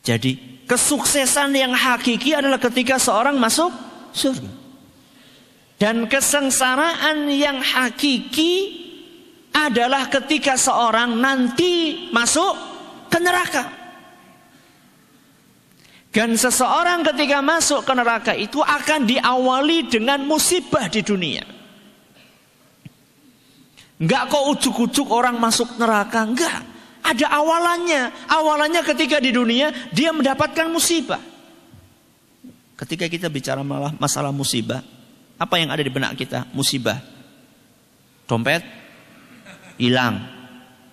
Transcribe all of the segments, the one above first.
Jadi kesuksesan yang hakiki adalah ketika seorang masuk surga. Dan kesengsaraan yang hakiki adalah ketika seorang nanti masuk ke neraka. Dan seseorang ketika masuk ke neraka itu akan diawali dengan musibah di dunia. Enggak kok ujuk-ujuk orang masuk neraka, enggak. Ada awalannya. Awalannya ketika di dunia dia mendapatkan musibah. Ketika kita bicara masalah musibah, apa yang ada di benak kita? Musibah. Dompet hilang.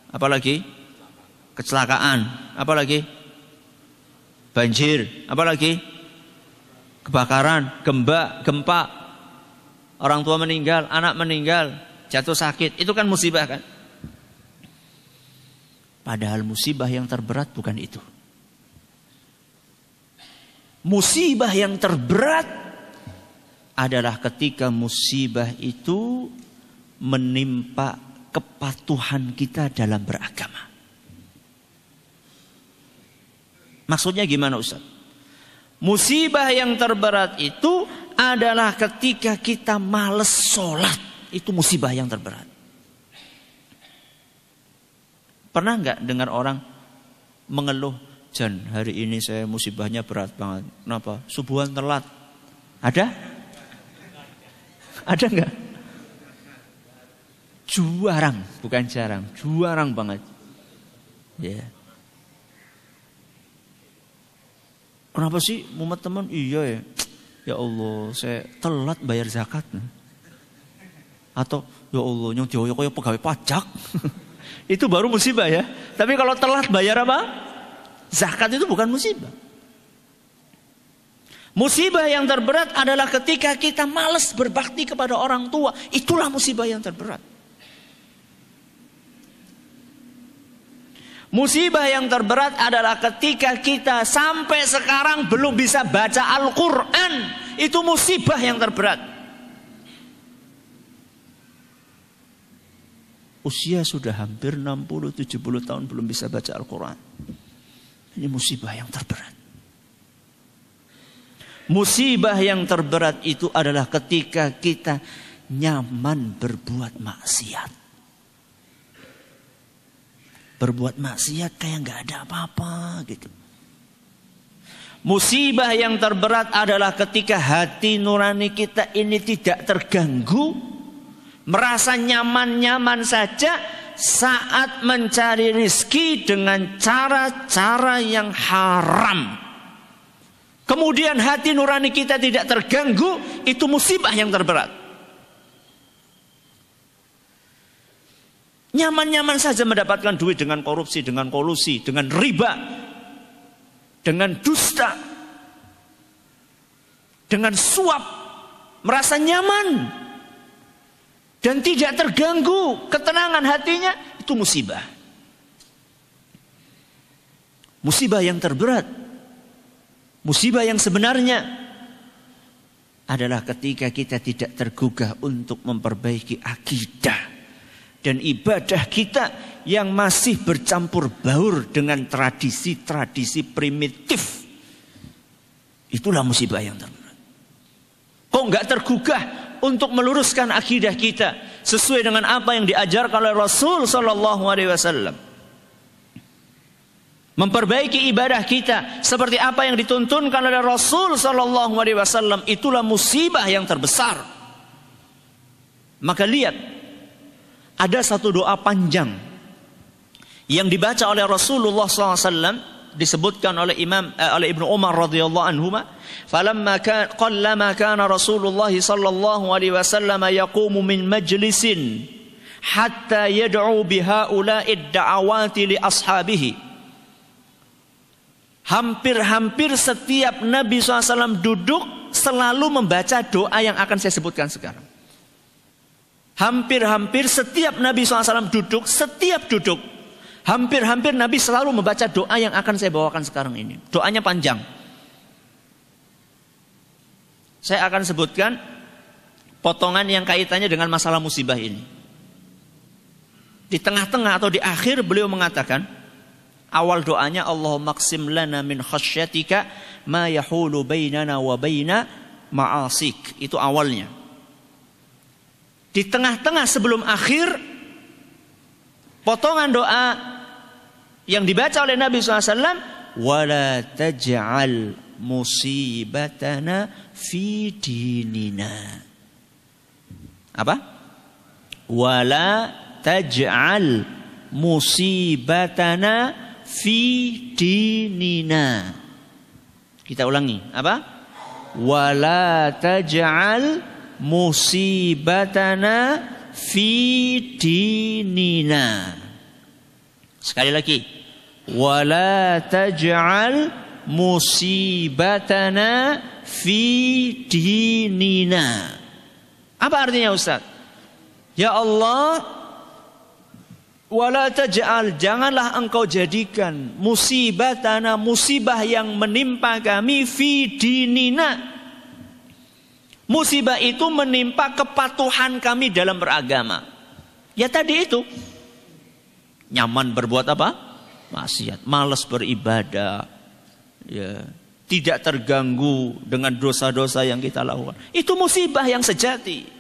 Apalagi? Kecelakaan. Apalagi? Banjir. Apalagi? Kebakaran, gempa. Orang tua meninggal, anak meninggal, jatuh sakit. Itu kan musibah kan? Padahal musibah yang terberat bukan itu. Musibah yang terberat adalah ketika musibah itu menimpa kepatuhan kita dalam beragama. Maksudnya gimana Ustaz? Musibah yang terberat itu adalah ketika kita malas sholat. Itu musibah yang terberat. Pernah nggak dengar orang mengeluh, Jan, hari ini saya musibahnya berat banget. Kenapa? Subuhan telat. Ada? Ada nggak? Jarang, bukan jarang, jarang banget. Ya. Kenapa sih, Muhammad teman? Iya ya. Ya Allah, saya telat bayar zakat. Atau ya Allah, yang dioyo koyo pegawai pajak. Itu baru musibah ya. Tapi kalau telat bayar apa? Zakat itu bukan musibah. Musibah yang terberat adalah ketika kita malas berbakti kepada orang tua. Itulah musibah yang terberat. Musibah yang terberat adalah ketika kita sampai sekarang belum bisa baca Al-Quran. Itu musibah yang terberat. Usia sudah hampir 60-70 tahun belum bisa baca Al-Quran. Ini musibah yang terberat. Musibah yang terberat itu adalah ketika kita nyaman berbuat maksiat. Berbuat maksiat kayak gak ada apa-apa gitu. Musibah yang terberat adalah ketika hati nurani kita ini tidak terganggu. Merasa nyaman-nyaman saja saat mencari rizki dengan cara-cara yang haram. Kemudian hati nurani kita tidak terganggu, itu musibah yang terberat. Nyaman-nyaman saja mendapatkan duit dengan korupsi, dengan kolusi, dengan riba, dengan dusta, dengan suap. Merasa nyaman. Dan tidak terganggu ketenangan hatinya, itu musibah. Musibah yang terberat. Musibah yang sebenarnya adalah ketika kita tidak tergugah untuk memperbaiki akidah dan ibadah kita yang masih bercampur baur dengan tradisi-tradisi primitif. Itulah musibah yang terberat. Kok enggak tergugah untuk meluruskan akidah kita sesuai dengan apa yang diajarkan oleh Rasul sallallahu alaihi wasallam. Memperbaiki ibadah kita seperti apa yang dituntunkan oleh Rasul sallallahu alaihi wasallam, itulah musibah yang terbesar. Maka lihat, ada satu doa panjang yang dibaca oleh Rasulullah sallallahu alaihi wasallam, disebutkan oleh Ibnu Umar radhiyallahu anhu, falamma qallama kana Rasulullah sallallahu alaihi wasallam yaqumu min majlisin hatta yad'u bihaula'id da'awati li ashabihi. Hampir-hampir setiap Nabi SAW duduk selalu membaca doa yang akan saya sebutkan sekarang. Hampir-hampir setiap Nabi SAW duduk, setiap duduk, hampir-hampir Nabi selalu membaca doa yang akan saya bawakan sekarang ini. Doanya panjang. Saya akan sebutkan potongan yang kaitannya dengan masalah musibah ini. Di tengah-tengah atau di akhir beliau mengatakan, Awal doanya Allahumma qsim lana min khasyatika ma yahulu bainana wa baina ma'asik. Itu awalnya. Di tengah-tengah sebelum akhir, potongan doa yang dibaca oleh Nabi SAW, wala taj'al musibatana fi dinina. Apa? Wala taj'al musibatana fi dinina. Kita ulangi. Apa? Wala taj'al musibatana fi dinina. Sekali lagi. Wala taj'al musibatana fi dinina. Apa artinya Ustaz? Ya Allah, wala taj'al, janganlah engkau jadikan musibatana, musibah yang menimpa kami, fi dinina. Musibah itu menimpa kepatuhan kami dalam beragama. Ya tadi itu. Nyaman berbuat apa? Maksiat, malas beribadah. Ya, tidak terganggu dengan dosa-dosa yang kita lakukan. Itu musibah yang sejati.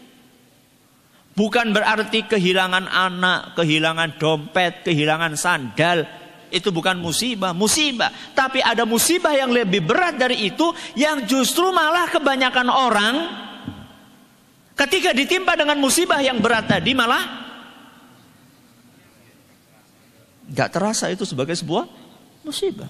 Bukan berarti kehilangan anak, kehilangan dompet, kehilangan sandal. Itu bukan musibah. Musibah. Tapi ada musibah yang lebih berat dari itu, yang justru malah kebanyakan orang ketika ditimpa dengan musibah yang berat tadi malah gak terasa itu sebagai sebuah musibah.